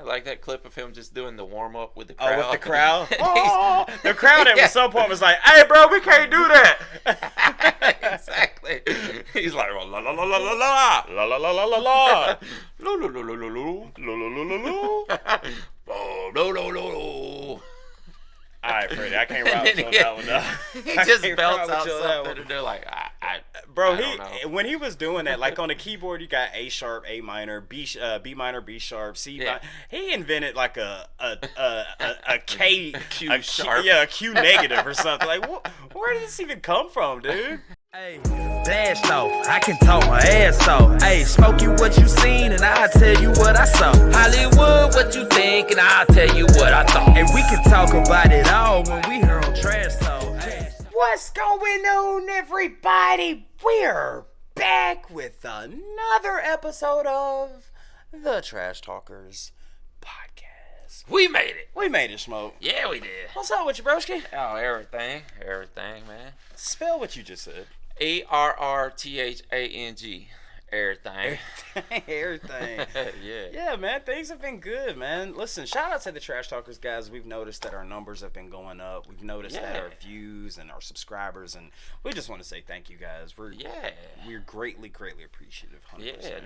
like that clip of him just doing the warm up with the crowd. Oh, with the crowd. The crowd at some point was like, "Hey, bro, we can't do that." Exactly. He's like, la la la la la la La la la la la la. la la la la la la. Lo, lo, lo, lo, lo. No, no, no. All right, Freddie, I can't ride with you on that one, though. He just belts out something, and they're like, Bro, I don't know. when he was doing that, like on the keyboard, you got A sharp, A minor, B minor, B sharp, C minor. He invented like a K, Q sharp. Yeah, a Q negative or something. Like, where did this even come from, dude? Hey, blast off, I can talk my ass off. Hey, Smokey, what you seen, and I'll tell you what I saw. Hollywood, what you think, and I'll tell you what I thought. And we can talk about it all when we here on Trash Talk. Hey. What's going on, everybody? We're back with another episode of the Trash Talkers podcast. We made it. We made it, Smoke. Yeah, we did. What's up with you, broski? Oh, everything, man. Spell what you just said. ARRTHANG. Everything. Everything. Yeah, man. Things have been good, man. Listen, shout out to the Trash Talkers, guys. We've noticed that our numbers have been going up. We've noticed that our views and our subscribers, and we just want to say thank you, guys. We're greatly appreciative. 100%.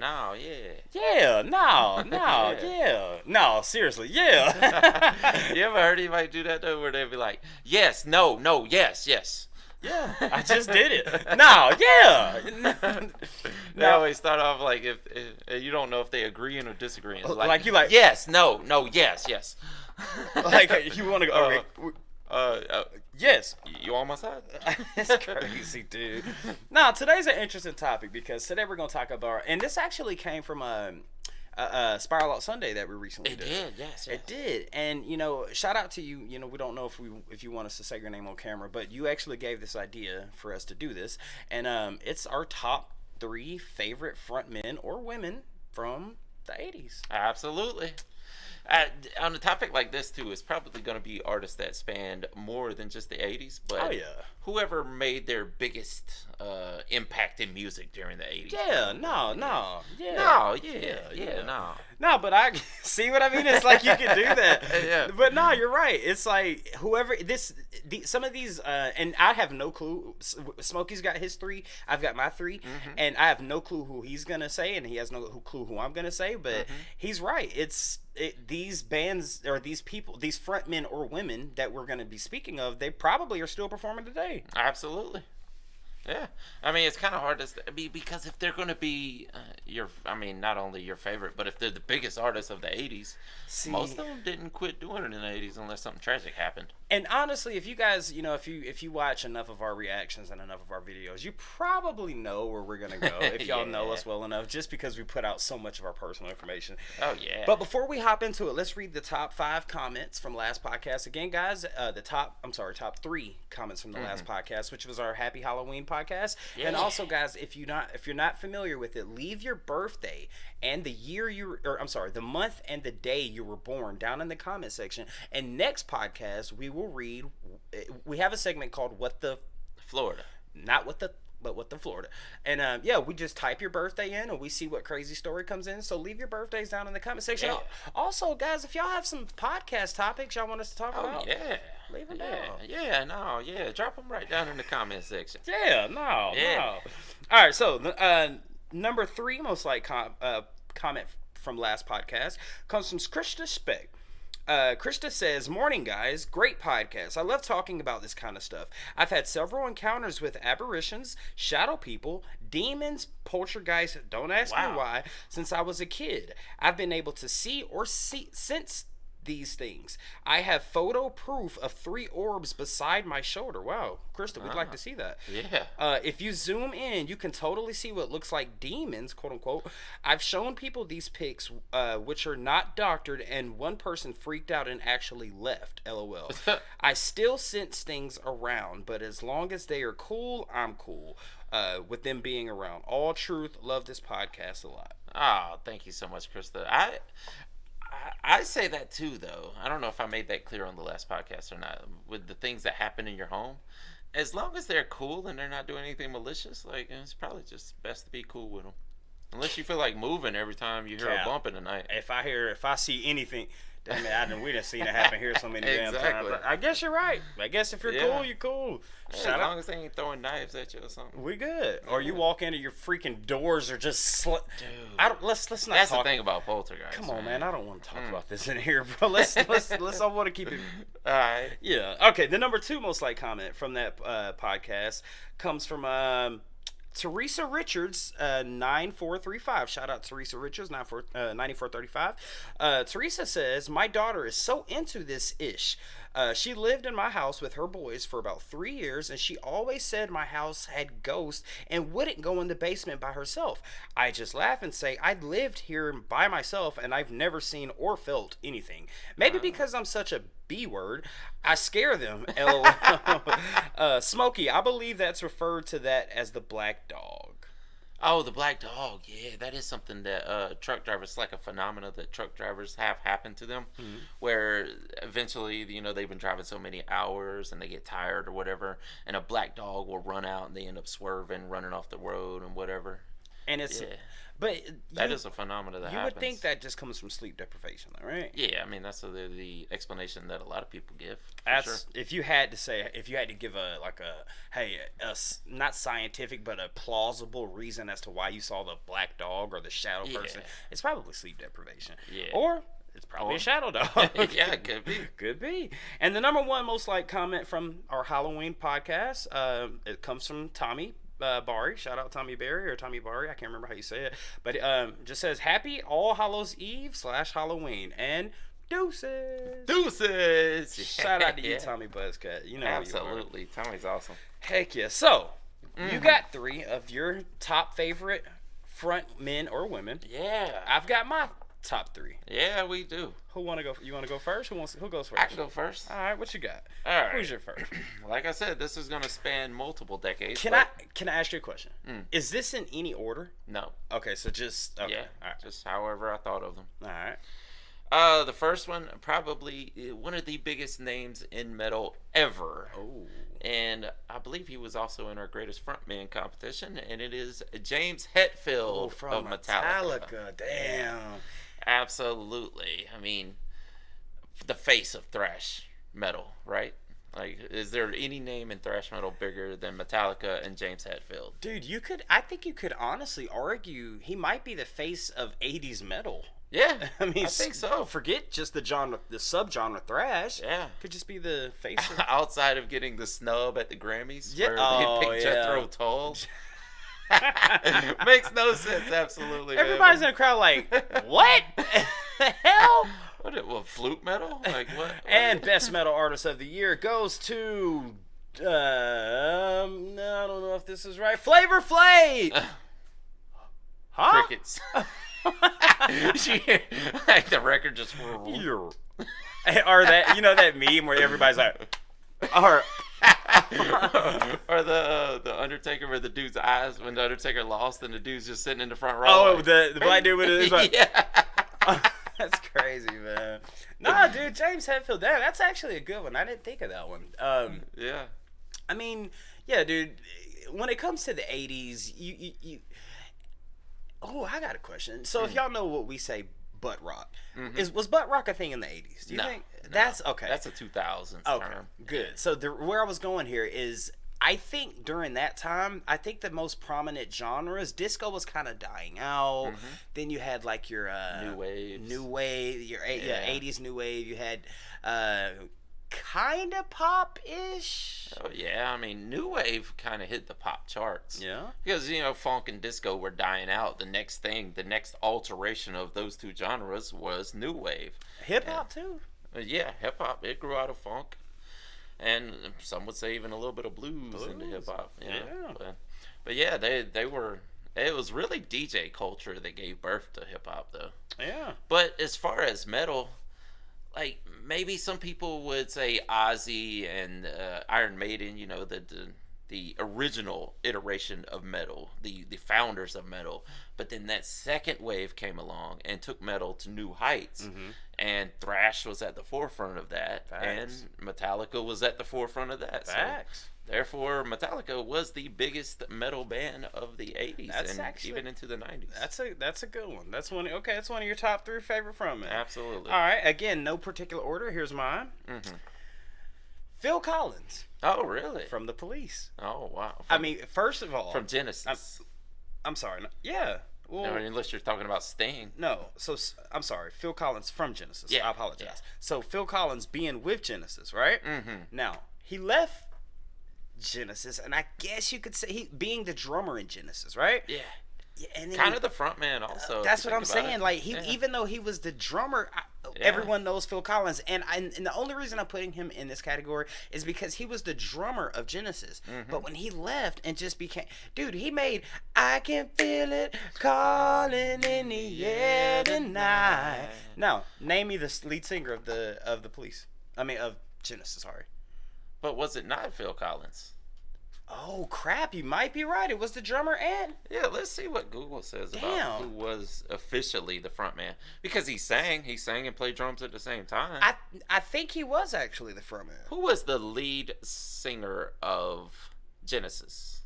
No, seriously, yeah. You ever heard anybody do that though, where they'd be like, yes, no, yes. Yeah, I just did it. No, yeah. They always start off like if you don't know if they agreeing or disagreeing. Like you like yes, no, yes. Like you want to go. Yes. You on my side? It's crazy, dude. Now today's an interesting topic because today we're gonna talk about, and this actually came from Spiral Out Sunday that we recently did. It did, yes. It did. And, shout out to you. We don't know if you want us to say your name on camera, but you actually gave this idea for us to do this. And it's our top 3 favorite frontmen or women from the 80s. Absolutely. On a topic like this, too, it's probably going to be artists that spanned more than just the 80s. But whoever made their biggest impact in music during the 80s. No, but I see what I mean. It's like you can do that. Yeah. But no, you're right. It's like whoever some of these, and I have no clue. Smokey's got his 3. I've got my 3, and I have no clue who he's gonna say, and he has no clue who I'm gonna say. But he's right. These bands or these people, these frontmen or women that we're gonna be speaking of, they probably are still performing today. Absolutely. Yeah, I mean, it's kind of hard to because if they're going to be not only your favorite, but if they're the biggest artists of the 80s, most of them didn't quit doing it in the 80s unless something tragic happened. And honestly, if you guys, if you watch enough of our reactions and enough of our videos, you probably know where we're going to go if y'all know us well enough, just because we put out so much of our personal information. Oh, yeah. But before we hop into it, let's read the top 5 comments from last podcast. Again, guys, top 3 comments from the last podcast, which was our Happy Halloween podcast. Yeah. And also, guys, if you're not familiar with it, leave your birthday and the the month and the day you were born down in the comment section. And next podcast we will read. We have a segment called "What the Florida," not what the. But what the Florida. And we just type your birthday in and we see what crazy story comes in. So leave your birthdays down in the comment section. Yeah. Also, guys, if y'all have some podcast topics y'all want us to talk about, leave them down. Drop them right down in the comment section. No. All right, so number 3 most like comment from last podcast comes from Krista Speck. Krista says, "Morning, guys. Great podcast. I love talking about this kind of stuff. I've had several encounters with apparitions, shadow people, demons, poltergeists, don't ask me why, since I was a kid. I've been able to see or sense these things. I have photo proof of 3 orbs beside my shoulder." Wow, Krista, we'd like to see that. Yeah. If you zoom in, you can totally see what looks like demons, quote unquote. I've shown people these pics, which are not doctored, and one person freaked out and actually left. LOL. I still sense things around, but as long as they are cool, I'm cool with them being around. All truth. Love this podcast a lot. Oh, thank you so much, Krista. I say that too, though. I don't know if I made that clear on the last podcast or not. With the things that happen in your home, as long as they're cool and they're not doing anything malicious, like, it's probably just best to be cool with them. Unless you feel like moving every time you hear a bump in the night. If I see anything, damn it, we done seen it happen here so many damn times. But I guess you're right. I guess if you're cool, you're cool. Hey, as long as they ain't throwing knives at you or something. We good. Or you walk into your freaking doors are just Dude. Let's not That's talk. the thing about poltergeist. Come on, man. I don't want to talk about this in here, bro. Let's I want to keep it. All right. Yeah. Okay. The number 2 most liked comment from that podcast comes from Teresa Richards, 9435. Shout out Teresa Richards, 9435. Teresa says, my daughter is so into this ish. She lived in my house with her boys for about 3 years, and she always said my house had ghosts and wouldn't go in the basement by herself. I just laugh and say, I lived here by myself, and I've never seen or felt anything. Maybe because I'm such a B word, I scare them. Smokey, I believe that's referred to that as the black dog. Oh, the black dog. Yeah, that is something that truck drivers, like a phenomena that truck drivers have happened to them, where eventually, they've been driving so many hours and they get tired or whatever, and a black dog will run out and they end up swerving, running off the road and whatever. And it's... Yeah. But that is a phenomenon that happens. You would think that just comes from sleep deprivation, though, right? Yeah, I mean that's the explanation that a lot of people give. That's if you had to give a not scientific but a plausible reason as to why you saw the black dog or the shadow person, it's probably sleep deprivation. Yeah. Or it's probably a shadow dog. Yeah, it could be. Could be. And the number 1 most liked comment from our Halloween podcast, it comes from Tommy Bari. Shout out Tommy Barry or Tommy Bari. I can't remember how you say it. But just says, Happy All Hallows Eve / Halloween. And deuces. Deuces. Shout out to you, Tommy Buzzcut. You know absolutely. Who you are. Tommy's awesome. Heck yeah. So, you got 3 of your top favorite front men or women. Yeah. I've got my top 3. Yeah, we do. Who want to go? You want to go first? Who goes first? I can go first. All right, what you got? All right. Who's your first? Like I said, this is going to span multiple decades. Can I ask you a question? Is this in any order? No. Okay, so just okay. Yeah, all right. Just however I thought of them. All right. The first one, probably one of the biggest names in metal ever. Oh. And I believe he was also in our greatest frontman competition, and it is James Hetfield from of Metallica. Damn. Absolutely. I mean, the face of thrash metal, right? Like, is there any name in thrash metal bigger than Metallica and James Hetfield? Dude, I think you could honestly argue he might be the face of 80's metal. Yeah, I mean, I think so. Forget just the subgenre thrash. Yeah, could just be the face of... outside of getting the snub at the Grammys. Yeah, where they picked Jethro Tull. Makes no sense. Absolutely. Everybody's in the crowd like, what the hell? What flute metal? Like what? And best metal artist of the year goes to I don't know if this is right. Flavor Flav. Huh? Crickets. Like the record just. Or that that meme where everybody's like, or the Undertaker with the dude's eyes when the Undertaker lost and the dude's just sitting in the front row. Oh, like, the black dude with his like, yeah. That's crazy, man. Nah, dude, James Hetfield. That's actually a good one. I didn't think of that one. Yeah. I mean, yeah, dude. When it comes to the 80s, you oh, I got a question. So if y'all know what we say, butt rock, was butt rock a thing in the 80s? Do you think that's okay? That's a 2000s term. Good. So where I was going here is, I think during that time, I think the most prominent genres, disco was kind of dying out. Then you had like your new wave, your 80s new wave. You had kind of pop-ish. Oh yeah, I mean new wave kind of hit the pop charts. Yeah, because funk and disco were dying out. The next alteration of those two genres was new wave. Hip hop too. Yeah, hip hop. It grew out of funk, and some would say even a little bit of blues into hip hop. Yeah. But yeah, they were. It was really DJ culture that gave birth to hip hop, though. Yeah. But as far as metal, like maybe some people would say Ozzy and Iron Maiden, the the original iteration of metal, the founders of metal. But then that second wave came along and took metal to new heights. And thrash was at the forefront of that. Facts. And Metallica was at the forefront of that. Facts. So, therefore, Metallica was the biggest metal band of the 80s and actually, even into the 90s. That's a good one. That's one. Okay, that's one of your top 3 favorite frontmen. Absolutely. All right. Again, no particular order. Here's mine. Phil Collins. Oh, really? From the Police. Oh, wow. I mean, first of all, from Genesis. I'm sorry. Yeah. Well, No, unless you're talking about Sting. no. So I'm sorry. Phil Collins from Genesis. Yeah, I apologize. yeah. So Phil Collins being with Genesis, right? Now he left Genesis, and I guess you could say he being the drummer in Genesis, right? Yeah. Yeah, and then Kind of the front man also. that's if you what I'm think about saying. it. Like Yeah. even though he was the drummer, everyone knows Phil Collins, and the only reason I'm putting him in this category is because he was the drummer of Genesis. But when he left and just became, dude, he made "I Can Feel It Calling in the Air Tonight." Now, name me the lead singer of the Police. I mean, of Genesis. Sorry. But was it not Phil Collins? Oh crap! You might be right. It was the drummer and Yeah, let's see what Google says about who was officially the front man. Because he sang and played drums at the same time. I think he was actually the frontman. Who was the lead singer of Genesis?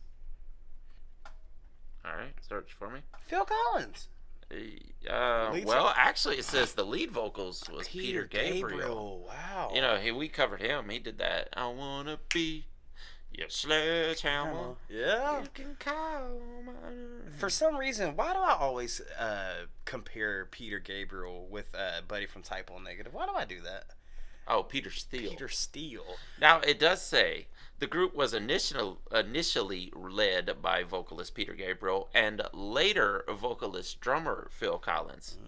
All right, search for me. Phil Collins. Well, actually, it says the lead vocals was Peter Gabriel. Wow. You know, we covered him. He did that. I wanna be your sledgehammer. Yeah. You can call my name. For some reason, why do I always compare Peter Gabriel with Buddy from Type O Negative? Why do I do that? Oh, Peter Steele. Peter Steele. Now, it does say the group was initially led by vocalist Peter Gabriel and later vocalist drummer Phil Collins.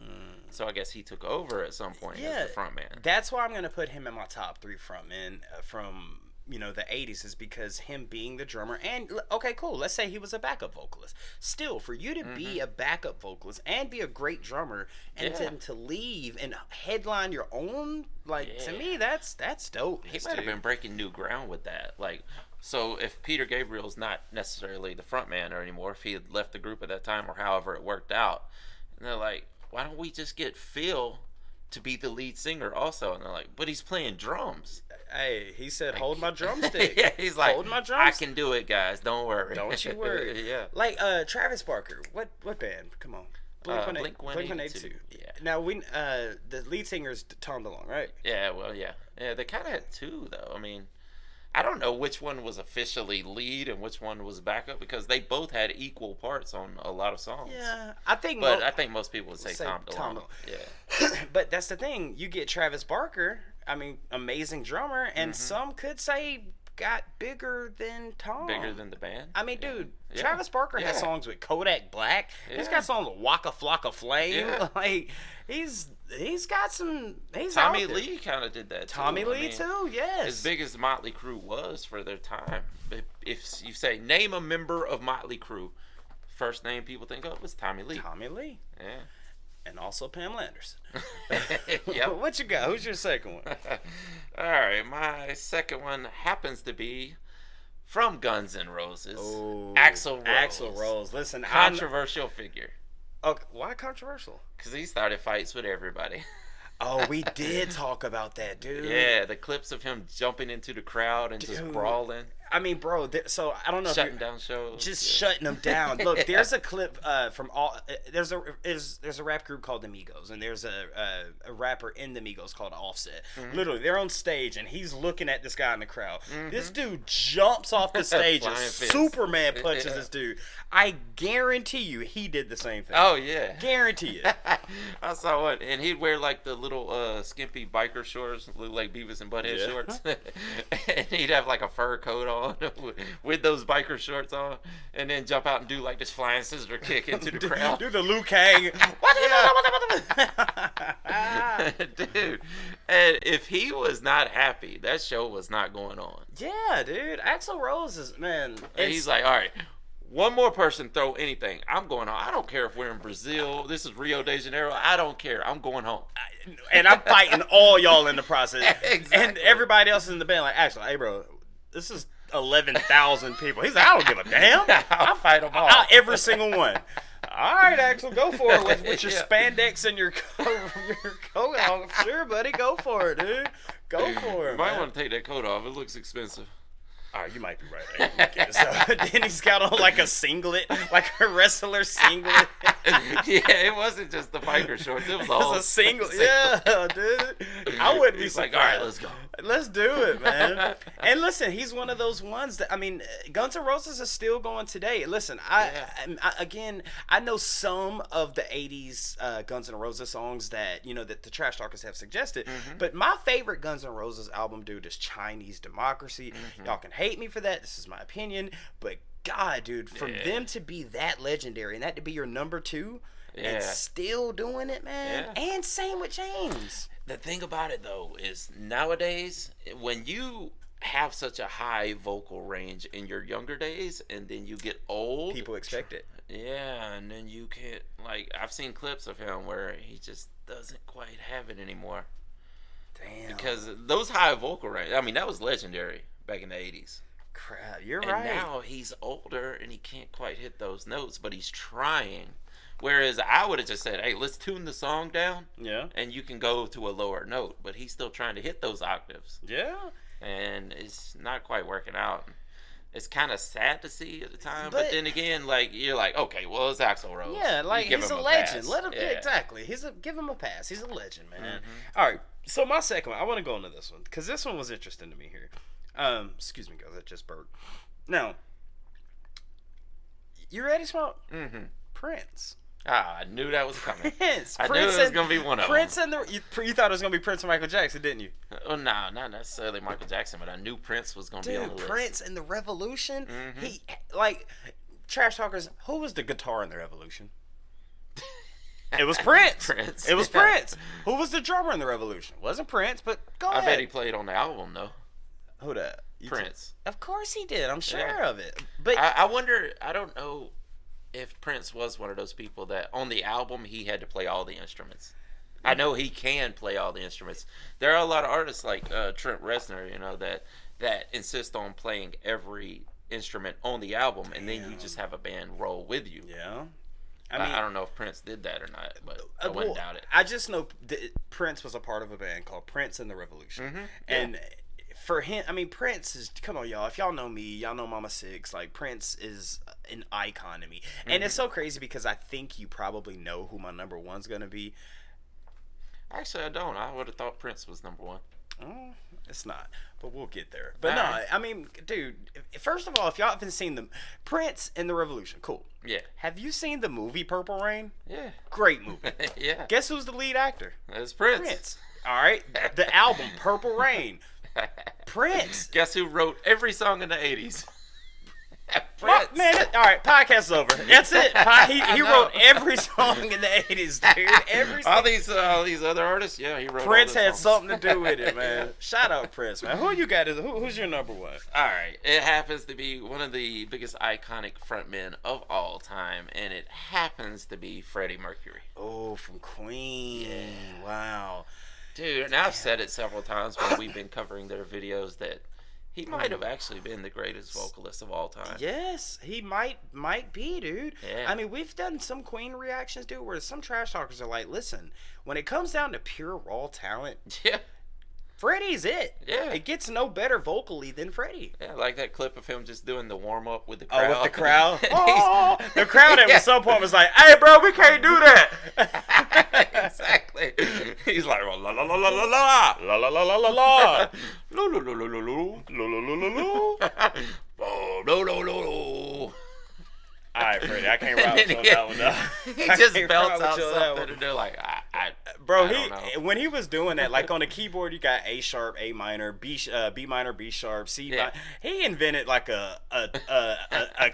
So I guess he took over at some point as the front man. That's why I'm going to put him in my top 3 frontmen from the 80s, is because him being the drummer. And okay, cool, let's say he was a backup vocalist. Still, for you to be a backup vocalist and be a great drummer and to leave and headline your own, to me, that's dope. He might have been breaking new ground with that. So if Peter Gabriel's not necessarily the front man anymore, if he had left the group at that time or however it worked out, and they're like, why don't we just get Phil to be the lead singer also? And they're like, but he's playing drums. Hey, he said, hold my drumstick. Yeah, he's like, hold my I drumstick. can do it, guys. Don't worry. Don't you worry. Yeah. Like Travis Barker. What band? Come on. Blink-182. Yeah. Now the lead singer is Tom DeLonge, right? Yeah. Well, yeah. Yeah. They kind of had two though. I mean, I don't know which one was officially lead and which one was backup because they both had equal parts on a lot of songs. Yeah, I think most people would say Tom DeLonge. Yeah. But that's the thing. You get Travis Barker. I mean, amazing drummer, and some could say got bigger than Tom. Bigger than the band? I mean, dude, Travis Barker has songs with Kodak Black. Yeah. He's got songs with Waka Flocka Flame. Yeah. Like, he's got some. He's Tommy out there. Lee kind of did that too. Tommy Lee too, yes. As big as Motley Crue was for their time, if you say name a member of Motley Crue, first name people think of was Tommy Lee. Tommy Lee. Yeah. And also Pamela Anderson. Yep. What you got? Who's your second one? All right, my second one happens to be from Guns N' Roses. Oh, Axl Rose. Axl Rose. Listen, Controversial figure. Okay, why controversial? Because he started fights with everybody. Oh, we did talk about that, dude. Yeah, the clips of him jumping into the crowd and just brawling. I mean, bro, so I don't know shutting down shows. Just shutting them down. Look, there's a clip from all. There's a rap group called the Migos, and there's a rapper in the Migos called Offset. Literally, they're on stage, and he's looking at this guy in the crowd. This dude jumps off the stage and Superman punches this dude. I guarantee you, he did the same thing. Oh yeah, guarantee it. I saw one, and he'd wear like the little skimpy biker shorts, look like Beavis and Butthead shorts, and he'd have like a fur coat on with those biker shorts on, and then jump out and do like this flying scissor kick into the crowd. Do the Liu Kang. Dude, and if he was not happy, that show was not going on. Yeah, dude. Axl Rose is, man. And he's like, all right, one more person throw anything, I'm going home. I don't care if we're in Brazil. This is Rio de Janeiro. I don't care. I'm going home. And I'm fighting all y'all in the process. Exactly. And everybody else in the band like, actually, hey, bro, this is 11,000 people. He's like, I don't give a damn. I'll fight them all. Every single one. All right, Axel, go for it with your spandex and your coat on. Sure, buddy, go for it, dude. Go for it. You might man. want to take that coat off. It looks expensive. Oh, you might be right. So then he's got on like a singlet, like a wrestler singlet. Yeah, it wasn't just the biker shorts. It was all a singlet. Yeah, dude. I wouldn't be He's surprised. like, all right, let's go. Let's do it, man. And listen, he's one of those ones that, I mean, Guns N' Roses is still going today. Listen, I know some of the 80s Guns N' Roses songs that, you know, that the Trash Talkers have suggested, but my favorite Guns N' Roses album, dude, is Chinese Democracy. Y'all can hate me for that. This is my opinion, but God, dude, for them to be that legendary and that to be your number 2 and still doing it, man. And same with James. The thing about it, though, is nowadays, when you have such a high vocal range in your younger days and then you get old, people expect it. Yeah, and then you can't, like, I've seen clips of him where he just doesn't quite have it anymore. Damn. Because those high vocal range, I mean, that was legendary back in the 80s. Crap, you're and right. And now he's older and he can't quite hit those notes, but he's trying. Whereas I would have just said, hey, let's tune the song down. Yeah. And you can go to a lower note. But he's still trying to hit those octaves. Yeah. And it's not quite working out. It's kind of sad to see at the time. But then again, like, you're like, okay, well, it's Axl Rose. Yeah, like, he's a legend. Let him, exactly. Give him a pass. He's a legend, man. All right. So my second one, I want to go into this one. Because this one was interesting to me here. Excuse me, guys. I just burped. Now, you ready, Smoke? Prince. Ah, I knew that was coming. Prince. I knew it was going to be one of Prince them. and you thought it was going to be Prince and Michael Jackson, didn't you? Oh, no, not necessarily Michael Jackson, but I knew Prince was going to be on the list. Prince and the Revolution. He, like, Trash Talkers, who was the guitar in the Revolution? It was Prince. It was Prince. Who was the drummer in the Revolution? Wasn't Prince, but go ahead. I bet he played on the album, though. Who that? Prince. Of course he did. I'm sure of it. But I wonder, I don't know if Prince was one of those people that on the album he had to play all the instruments. I know he can play all the instruments. There are a lot of artists like Trent Reznor, you know, that insist on playing every instrument on the album, and then you just have a band roll with you. Yeah. I don't know if Prince did that or not, but I wouldn't doubt it. I just know that Prince was a part of a band called Prince and the Revolution. And for him, I mean, Prince is, come on, y'all. If y'all know me, y'all know Mama Six. Like, Prince is an icon to me. And it's so crazy because I think you probably know who my number one's going to be. Actually, I don't. I would have thought Prince was number one. Oh, it's not. But we'll get there. But no, I mean, dude, first of all, if y'all haven't seen the Prince and the Revolution, cool. Yeah. Have you seen the movie Purple Rain? Yeah. Great movie. Yeah. Guess who's the lead actor? It's Prince. Prince. All right. The album Purple Rain. Prince. Guess who wrote every song in the 80s? Prince. Man, all right, podcast's over. That's it. He wrote every song in the 80s, dude. Every song. All these other artists, yeah, he wrote. Prince all had songs. something to do with it, man. Shout out Prince, man. Who you got? Who's your number one? All right, it happens to be one of the biggest iconic frontmen of all time, and it happens to be Freddie Mercury. Oh, from Queen. Yeah. Wow. Dude, and I've said it several times when we've been covering their videos that he might have actually been the greatest vocalist of all time. Yes, he might be, dude. Yeah. I mean, we've done some Queen reactions, dude, where some trash talkers are like, listen, when it comes down to pure raw talent, yeah, Freddie's it. Yeah. It gets no better vocally than Freddie. Yeah, like that clip of him just doing the warm-up with the crowd. Oh, with the crowd? Oh, the crowd at some point was like, hey, bro, we can't do that. Exactly. He's like, la la la la la la La la la la la la. la la la la la la la la la la. All right, Freddie, I can't ride with you on that one, though. He just belts out something, and they're like, Bro, I don't know. When he was doing that, like on the keyboard, you got A sharp, A minor, B minor, B sharp, C minor. He invented like a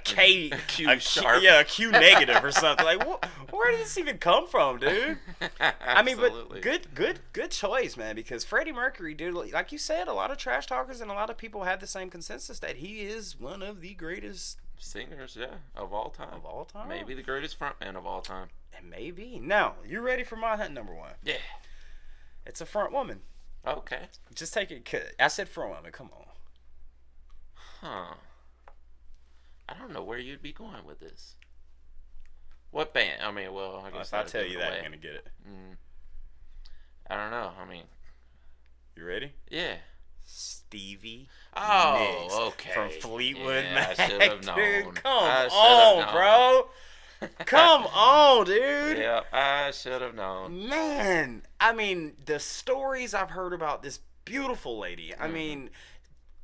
K, Q sharp. Yeah, a Q negative or something. Like, where did this even come from, dude? I mean, but good choice, man. Because Freddie Mercury, dude, like you said, a lot of trash talkers and a lot of people have the same consensus that he is one of the greatest singers, yeah, of all time. Of all time. Maybe the greatest frontman of all time. And maybe. Now, you ready for my number one? Yeah. It's a front woman. Okay. Just take it. I said front woman. Come on. Huh. I don't know where you'd be going with this. What band? I mean, well, I guess if I tell you that, you're gonna get it. I don't know. I mean, you ready? Yeah. Stevie Nicks okay. From Fleetwood Mac. I should have known. Dude, come on, bro. Come on, dude. Yeah, I should have known. Man, I mean, the stories I've heard about this beautiful lady. I mean,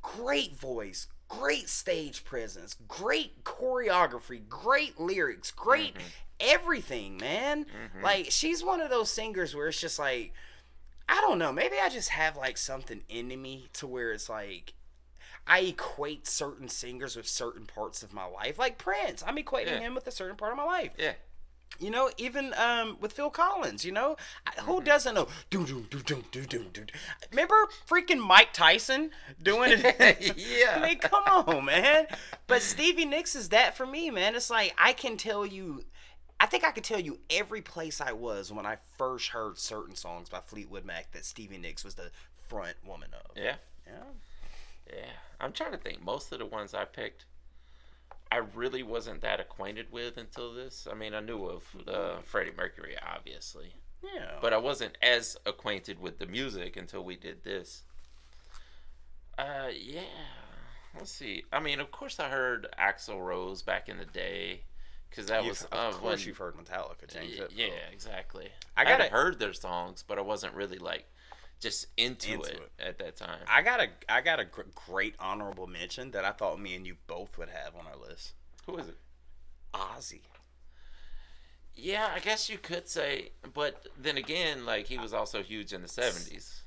great voice, great stage presence, great choreography, great lyrics, great everything, man. Like, she's one of those singers where it's just like, I don't know, maybe I just have like something into me to where it's like I equate certain singers with certain parts of my life. Like Prince, I'm equating him with a certain part of my life. Yeah. You know, even with Phil Collins, you know, who doesn't know? Remember freaking Mike Tyson doing it? Yeah. I mean, come on, man. But Stevie Nicks is that for me, man. It's like I think I could tell you every place I was when I first heard certain songs by Fleetwood Mac that Stevie Nicks was the front woman of. Yeah. Yeah. Yeah. I'm trying to think. Most of the ones I picked, I really wasn't that acquainted with until this. I mean, I knew of Freddie Mercury, obviously. Yeah. But I wasn't as acquainted with the music until we did this. Yeah. Let's see. I mean, of course I heard Axl Rose back in the day. Because that was... Of course you've heard Metallica, James. Yeah, exactly. I had heard their songs, but I wasn't really, like, just into it at that time. I got a great honorable mention that I thought me and you both would have on our list. Who is it? Ozzy. Yeah, I guess you could say, but then again, like, he was also huge in the 70s.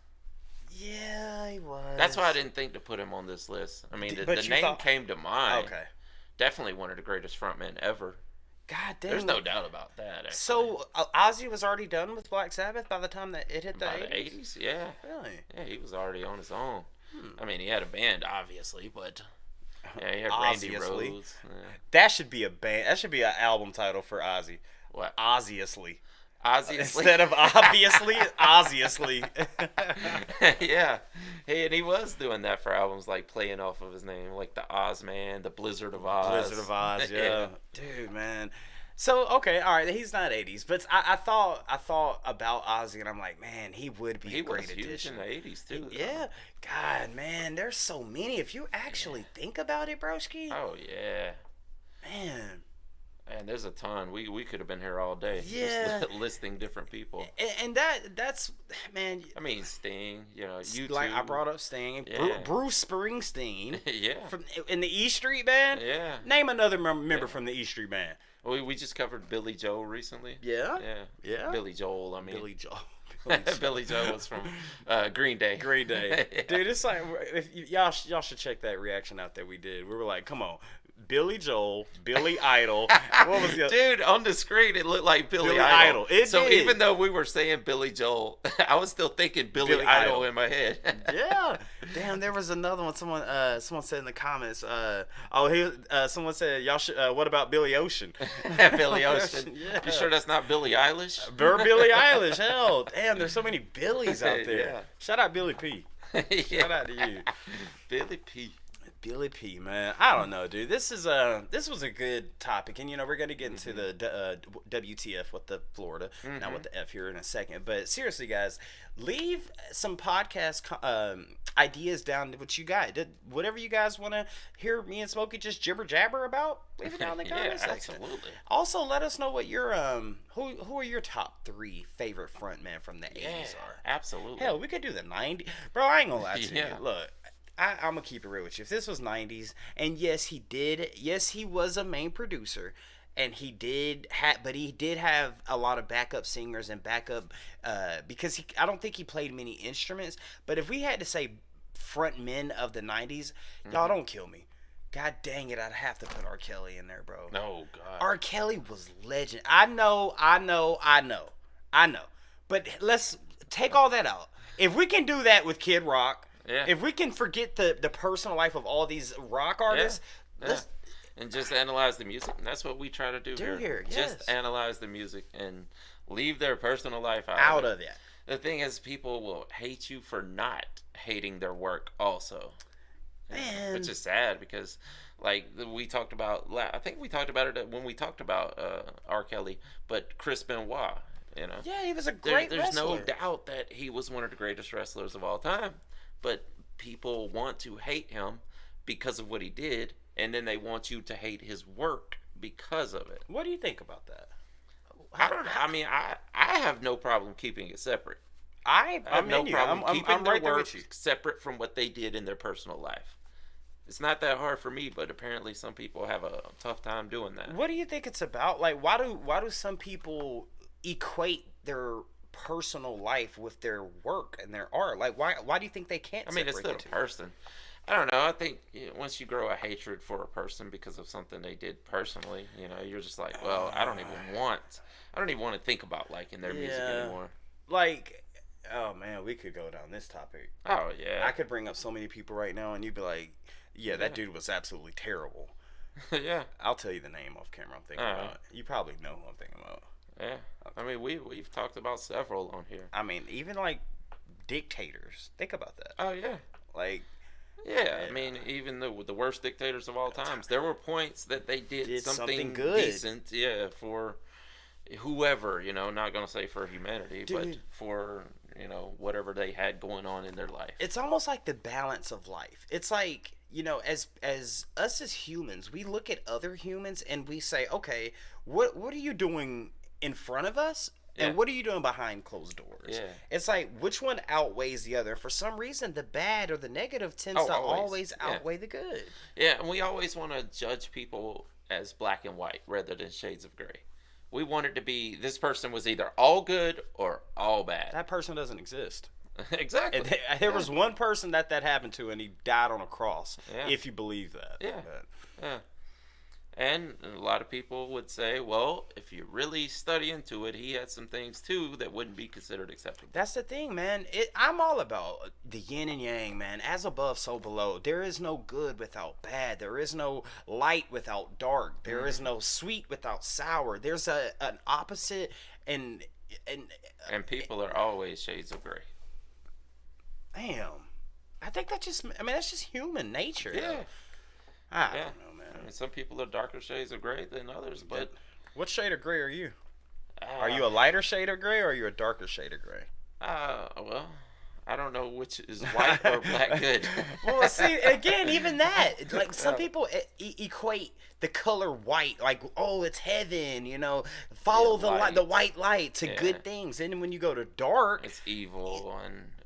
Yeah, he was. That's why I didn't think to put him on this list. I mean, the name came to mind. Okay. Definitely one of the greatest frontmen ever. God damn. There's no doubt about that. Actually. So Ozzy was already done with Black Sabbath by the time that it hit the 80s? Yeah. Really? Yeah, he was already on his own. I mean, he had a band, obviously, but yeah, he had Randy Randy Rhoads. Yeah. That should be a band. That should be an album title for Ozzy. What? Ozzy-ously. Instead of obviously, Ozzy-ously. Yeah. Hey, and he was doing that for albums, like playing off of his name, like the Ozman, the Blizzard of Oz. Blizzard of Oz, yeah. Dude, man. So, okay, all right, he's not 80s, but I thought about Ozzy, and I'm like, man, he would be a great addition. He was huge in the 80s, too. Yeah. God, man, there's so many. If you actually think about it, broski. Oh, yeah. Man. And there's a ton. We could have been here all day. Yeah. Just listing different people. And that's, man. I mean, Sting, you know, you like I brought up Sting. Yeah. Bruce Springsteen. Yeah. In the E Street Band. Yeah. Name another member from the E Street Band. We just covered Billy Joel recently. Yeah. Yeah. Yeah. Billy Joel, I mean. Billy Joel. Billy Joel was from Green Day. Green Day. Yeah. Dude, it's like, y'all should check that reaction out that we did. We were like, come on. Billy Joel, Billy Idol. What was the Dude, on the screen it looked like Billy Idol. It so did. Even though we were saying Billy Joel, I was still thinking Billy Idol in my head. Yeah. Damn, there was another one. Someone said in the comments. Someone said y'all should. What about Billy Ocean? Billy Ocean. Yeah. You sure that's not Billie Eilish? Billie Eilish. Hell, damn. There's so many Billies out there. Yeah. Shout out Billy P. Shout out to you, Billy P. Billy P, man. I don't know, dude. This was a good topic, and we're gonna get into the WTF with the Florida, not with the F here in a second. But seriously, guys, leave some podcast ideas down. What you got? Whatever you guys want to hear me and Smokey just jibber jabber about, leave it down in the comment section. Absolutely. Also, let us know what your who are your top 3 favorite frontmen from the 80s are. Absolutely. Hell, we could do the 90s, bro. I ain't gonna lie to Yeah. you. Look. I'm gonna keep it real with you. If this was 90s, and yes, he was a main producer, and he did have a lot of backup singers and backup, because I don't think he played many instruments. But if we had to say front men of the 90s, y'all don't kill me. God dang it, I'd have to put R. Kelly in there, bro. No, God. R. Kelly was legend. I know. But let's take all that out. If we can do that with Kid Rock, yeah. If we can forget the personal life of all these rock artists, and just analyze the music. And that's what we try to do here. Yes. Just analyze the music and leave their personal life out of it. The thing is, people will hate you for not hating their work also. Man. Which is sad because, like, we talked about, I think we talked about it when we talked about R. Kelly, but Chris Benoit, Yeah, he was a great there's wrestler. no doubt that he was one of the greatest wrestlers of all time, but people want to hate him because of what he did, and then they want you to hate his work because of it. What do you think about that? I don't know. I mean, I have no problem keeping it separate. I have no in you. problem keeping I'm their right there work with you. separate from what they did in their personal life. It's not that hard for me, but apparently some people have a tough time doing that. What do you think it's about? Like, why do some people equate their personal life with their work and their art? Like, why do you think they can't? I mean, it's still a person. I don't know. I think once you grow a hatred for a person because of something they did personally, you're just like, well, I don't even want to think about liking their music anymore. Like, oh man, we could go down this topic. Oh yeah. I could bring up so many people right now, and you'd be like, yeah, that dude was absolutely terrible. Yeah. I'll tell you the name off camera I'm thinking about. You probably know who I'm thinking about. Yeah. I mean, we've talked about several on here. I mean, even like dictators. Think about that. Oh yeah. Like. Yeah, I mean, even the worst dictators of all times, there were points that they did something good, decent, for whoever, not gonna say for humanity, but for whatever they had going on in their life. It's almost like the balance of life. It's like, as us as humans, we look at other humans and we say, okay, what are you doing in front of us? And what are you doing behind closed doors? Yeah. It's like, which one outweighs the other? For some reason, the bad or the negative tends to always outweigh the good. Yeah, and we always want to judge people as black and white rather than shades of gray. We want it to be, this person was either all good or all bad. That person doesn't exist. Exactly. There was one person that happened to, and he died on a cross, if you believe that. Yeah. Yeah. And a lot of people would say, well, if you really study into it, he had some things too that wouldn't be considered acceptable. That's the thing, man. I'm all about the yin and yang, man. As above, so below. There is no good without bad. There is no light without dark. There is no sweet without sour. There's an opposite, and people are always shades of gray. Damn. I think that's just human nature. Yeah. Though. I don't know, man. I mean, some people are darker shades of gray than others, but what shade of gray are you? Are you a lighter shade of gray or are you a darker shade of gray? Well, I don't know which is white or black good. Well, see, again, even that, like some people equate the color white, like, oh, it's heaven, follow the white light to good things. And when you go to dark, it's evil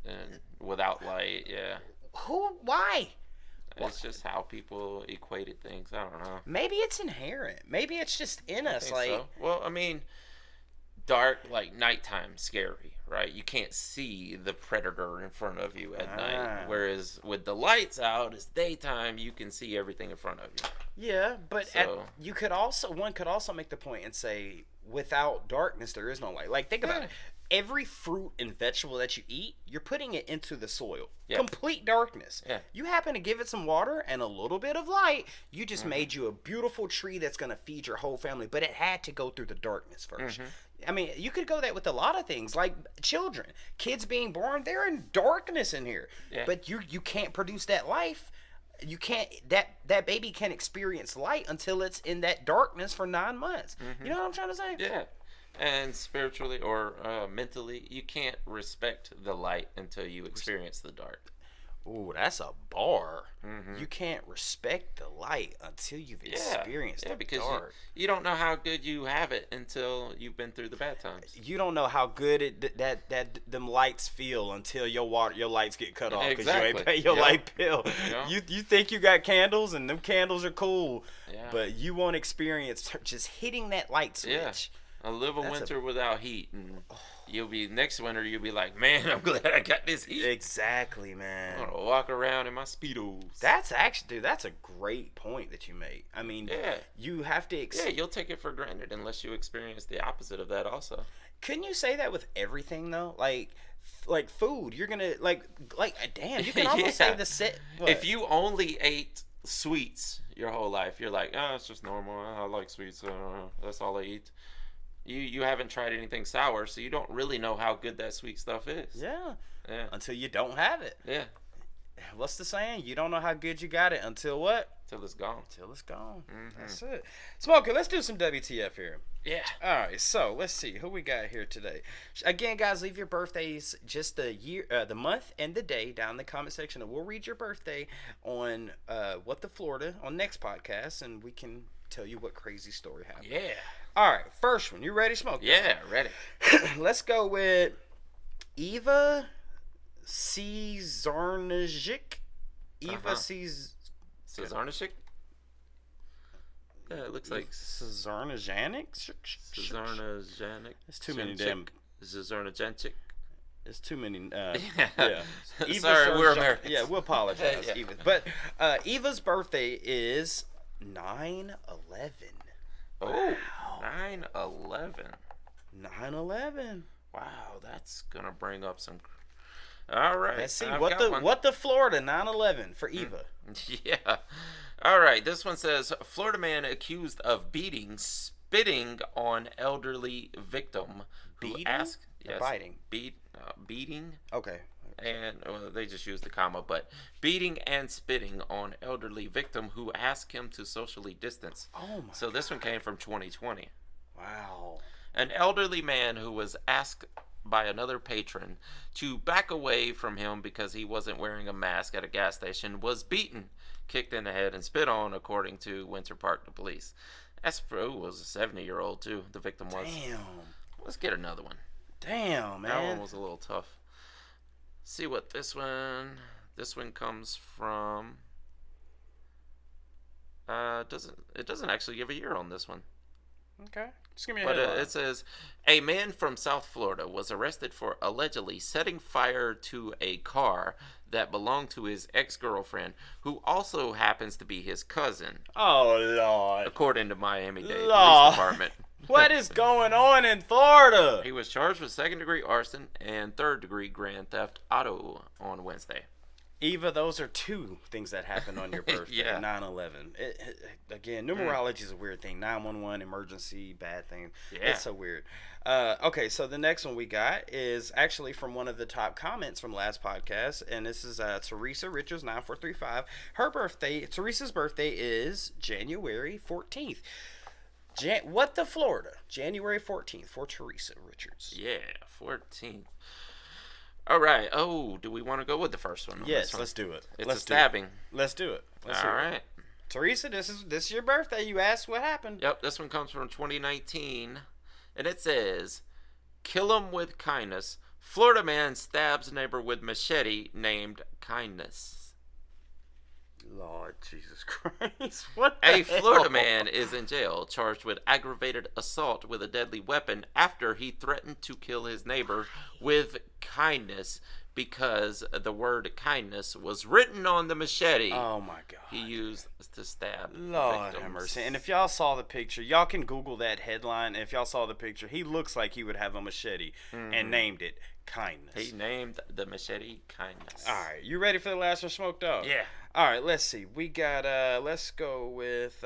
and without light. Yeah. Why? It's just how people equated things. I don't know. Maybe it's inherent. Maybe it's just in us. Like, so. Well, I mean, dark, like nighttime, scary, right? You can't see the predator in front of you at night. Whereas with the lights out, it's daytime. You can see everything in front of you. Yeah, but one could also make the point and say, without darkness, there is no light. Like, think about it. Every fruit and vegetable that you eat, you're putting it into the soil. Yeah. Complete darkness. Yeah. You happen to give it some water and a little bit of light, you just made you a beautiful tree that's going to feed your whole family. But it had to go through the darkness first. I mean, you could go that with a lot of things, like children. Kids being born, they're in darkness in here. Yeah. But you can't produce that life. You can't, that baby can't experience light until it's in that darkness for 9 months. You know what I'm trying to say? Yeah. And spiritually or mentally, you can't respect the light until you experience the dark. Ooh, that's a bar. You can't respect the light until you've experienced the because dark. You don't know how good you have it until you've been through the bad times. You don't know how good that them lights feel until your lights get cut off because you ain't pay your light bill. You think you got candles and them candles are cool, but you won't experience just hitting that light switch. Yeah. I'll live a winter without heat, and next winter you'll be like, man, I'm glad I got this heat. Exactly, man. I'm gonna walk around in my Speedos. That's actually, dude, that's a great point that you make. I mean, you have to. You'll take it for granted unless you experience the opposite of that also. Couldn't you say that with everything though? Like food, you're gonna like damn, you can almost say the set. If you only ate sweets your whole life, you're like, oh, it's just normal. I like sweets. That's all I eat. You haven't tried anything sour, so you don't really know how good that sweet stuff is. Yeah. Until you don't have it. Yeah. what's the saying? You don't know how good you got it until what? Till it's gone. Till it's gone. Mm-hmm. That's it. Smokey, let's do some WTF here. Yeah. All right, so let's see who we got here today. Again, guys, leave your birthdays, just the year, the month, and the day down in the comment section, and we'll read your birthday on What the Florida on next podcast, and we can tell you what crazy story happened. Yeah. All right, first one. You ready, Smokey? Yeah, ready. Let's go with Eva Cesarnajic. Eva Cesarnajic? Yeah, it looks like Cesarnajic. Cesarnajic. It's too many damn. Cesarnajic. It's too many. Yeah. Eva Sorry, we're Americans. Yeah, we'll apologize, Yeah. Eva. But Eva's birthday is 9/11. Oh, 9/11. 9/11. Wow, that's gonna bring up some. All right. Let's see I've what got the Florida 9/11 for Eva. Yeah. All right. This one says Florida man accused of spitting on elderly victim who Beating? asked. Or biting? Beating. Okay. And they just used the comma, but beating and spitting on elderly victim who asked him to socially distance. Oh my. So this one came from 2020. Wow. An elderly man who was asked by another patron to back away from him because he wasn't wearing a mask at a gas station was beaten, kicked in the head, and spit on, according to Winter Park, the police. Was a 70-year-old too. The victim was. Damn. Let's get another one. Damn, man. That one was a little tough. See what this one. This one comes from. It doesn't actually give a year on this one. Okay. Just give me a But headline. it says, a man from South Florida was arrested for allegedly setting fire to a car that belonged to his ex-girlfriend, who also happens to be his cousin, Oh, Lord. according to Miami-Dade Lord. Police Department. What is going on in Florida? He was charged with second-degree arson and third-degree grand theft auto on Wednesday. Eva, those are two things that happened on your birthday. Yeah. 9/11. Again, numerology is a weird thing. 911, emergency, bad thing. Yeah. It's so weird. Okay, so the next one we got is actually from one of the top comments from last podcast, and this is Teresa Richards 9435. Her birthday, Teresa's birthday is January 14th. What the Florida? January 14th for Teresa Richards. Yeah, 14th. All right. Oh, do we want to go with the first one? Yes, let's do it. It's Let's a stabbing. Let's do it. Let's All hear it. right. Teresa, this is your birthday. You asked what happened. Yep, this one comes from 2019, and it says, "Kill 'em with kindness. Florida man stabs neighbor with machete named Kindness." Lord Jesus Christ. What the A Florida hell? man is in jail charged with aggravated assault with a deadly weapon after he threatened to kill his neighbor with kindness because the word kindness was written on the machete Oh my God. he used to stab Lord have victims. mercy. And if y'all saw the picture, y'all can Google that headline. If y'all saw the picture, he looks like he would have a machete and named it Kindness. He named the machete Kindness. All right, you ready for the last one, Smoke Dog? Yeah. All right, let's see. We got let's go with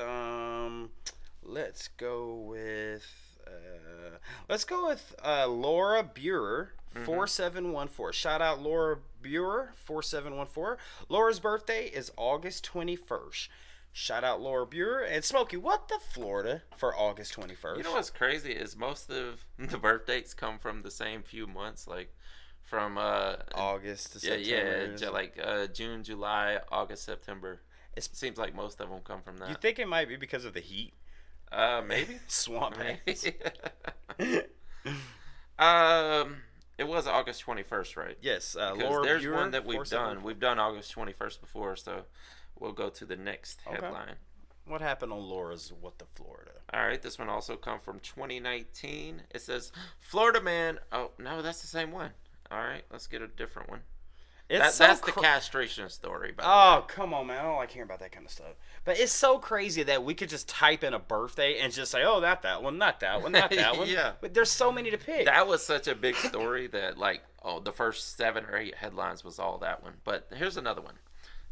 Laura Buer 4714. Shout out Laura Buer 4714. Laura's birthday is August 21st. Shout out Laura Buer and Smokey. What the Florida for August 21st? You know what's crazy is most of the birth dates come from the same few months, like from August to September. like June, July, August, September. It seems like most of them come from that. You think it might be because of the heat? Maybe. Swamp hands. It was August 21st, right? Yes, Because Laura there's Buer, one that we've 474. done. We've done August 21st before, so we'll go to the next headline. What happened on Laura's What the Florida? All right, this one also come from 2019. It says, Florida man. Oh, no, that's the same one. All right, let's get a different one. It's That's the castration story, by the way. Oh, come on, man. I don't like hearing about that kind of stuff. But it's so crazy that we could just type in a birthday and just say, oh, not that one, not that one, not that one. Yeah. But there's so many to pick. That was such a big story that, like, the first 7 or 8 headlines was all that one. But here's another one.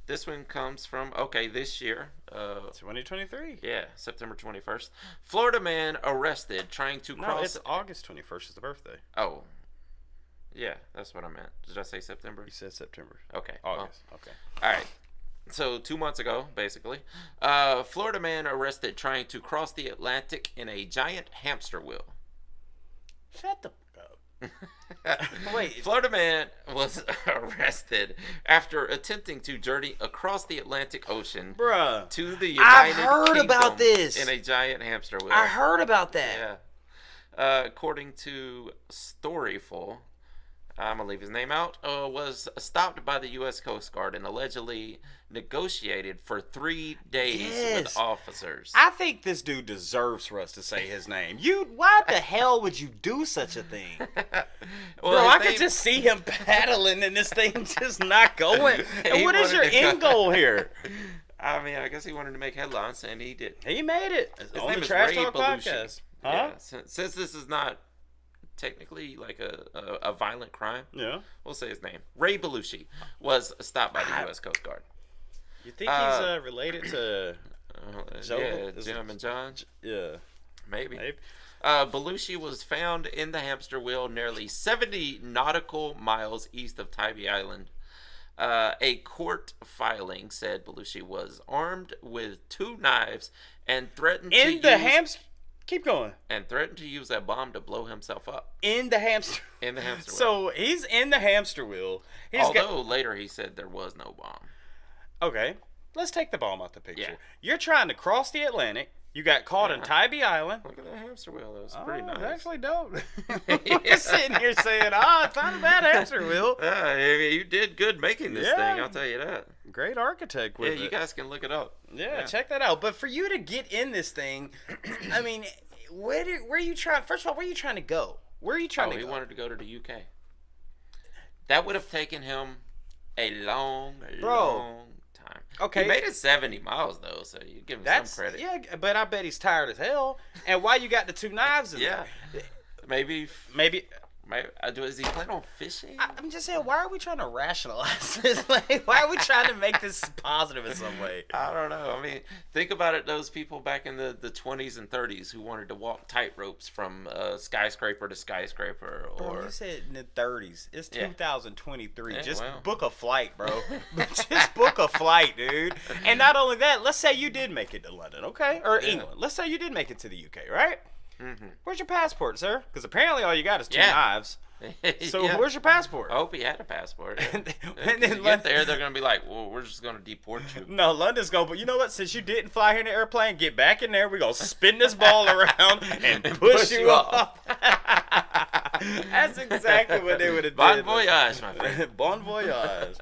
This one comes from, this year. 2023. Yeah, September 21st. Florida man arrested trying to No, cross. it's August 21st is the birthday. Oh. Yeah, that's what I meant. Did I say September? You said September. Okay. August. Okay. All right. So 2 months ago, basically, Florida man arrested trying to cross the Atlantic in a giant hamster wheel. Shut the Wait. Florida man was arrested after attempting to journey across the Atlantic Ocean Bruh. to the United heard Kingdom about this. in a giant hamster wheel. I heard about that. Yeah. According to Storyful, I'm going to leave his name out, was stopped by the U.S. Coast Guard and allegedly negotiated for 3 days with officers. I think this dude deserves for us to say his name. Why the hell would you do such a thing? Bro, I could just see him paddling and this thing just not going. And what is your end goal here? I mean, I guess he wanted to make headlines, and he did. He made it. His On name the is Trash Ray Talk Belushi. Podcast. Huh? Yeah, since this is not technically like a violent crime, Yeah. we'll say his name. Ray Belushi was stopped by the U.S. Coast Guard. You think he's related to Joe? Yeah, Jim and John. Yeah. Maybe. Belushi was found in the hamster wheel nearly 70 nautical miles east of Tybee Island. A court filing said Belushi was armed with 2 knives and threatened Keep going. And threatened to use a bomb to blow himself up. In the hamster. In the hamster wheel. So he's in the hamster wheel. Although later he said there was no bomb. Okay, let's take the bomb out the picture. Yeah. You're trying to cross the Atlantic. You got caught in Tybee Island. Look at that hamster wheel. That was pretty nice. It's actually dope. We're sitting here saying, it's not a bad hamster wheel. I mean, you did good making this thing, I'll tell you that. Great architect with it. Yeah, you guys can look it up. Yeah, check that out. But for you to get in this thing, I mean, where are you trying? First of all, where are you trying to go? Where are you trying to go? He wanted to go to the UK. That would have taken him a long time. Okay. He made it 70 miles, though, so you give him some credit. Yeah, but I bet he's tired as hell. And why you got the 2 knives in there? Maybe. Is he planning on fishing? I'm just saying, why are we trying to rationalize this? Like, why are we trying to make this positive in some way? I don't know. I mean, think about it. Those people back in the 20s and 30s who wanted to walk tight ropes from skyscraper to skyscraper. Bro, you said in the 30s. It's 2023. Yeah, just book a flight, bro. Just book a flight, dude. And not only that, let's say you did make it to London, okay? Or England. Let's say you did make it to the UK, right? Mm-hmm. Where's your passport, sir? Because apparently all you got is 2 knives. So where's your passport? I hope he had a passport. and then you get there, they're gonna be like, "Well, we're just gonna deport you." No, London's going. But you know what? Since you didn't fly here in the airplane, get back in there. We're gonna spin this ball around and push you off. That's exactly what they would have done. Bon voyage, my friend. Bon voyage.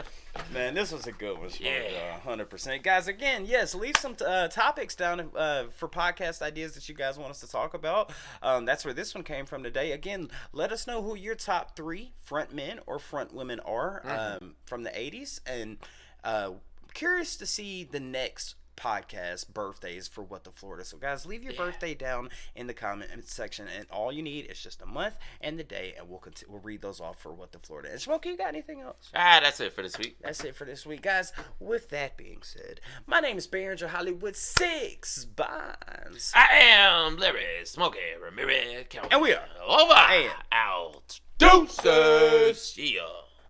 Man, this was a good one, 100%. Guys, again, yes, leave some topics down for podcast ideas that you guys want us to talk about. That's where this one came from today. Again, let us know who your top 3 frontmen or frontwomen are from the 80s. And curious to see the next podcast birthdays for What the Florida. So guys, leave your birthday down in the comment section, and all you need is just a month and the day, and we'll read those off for What the Florida. And Smokey, you got anything else? That's it for this week. That's it for this week, guys. With that being said, my name is Barringer Hollywood 6 Bonds. I am Larry Smokey Ramirez, and we are over and out. Deuces. Yeah.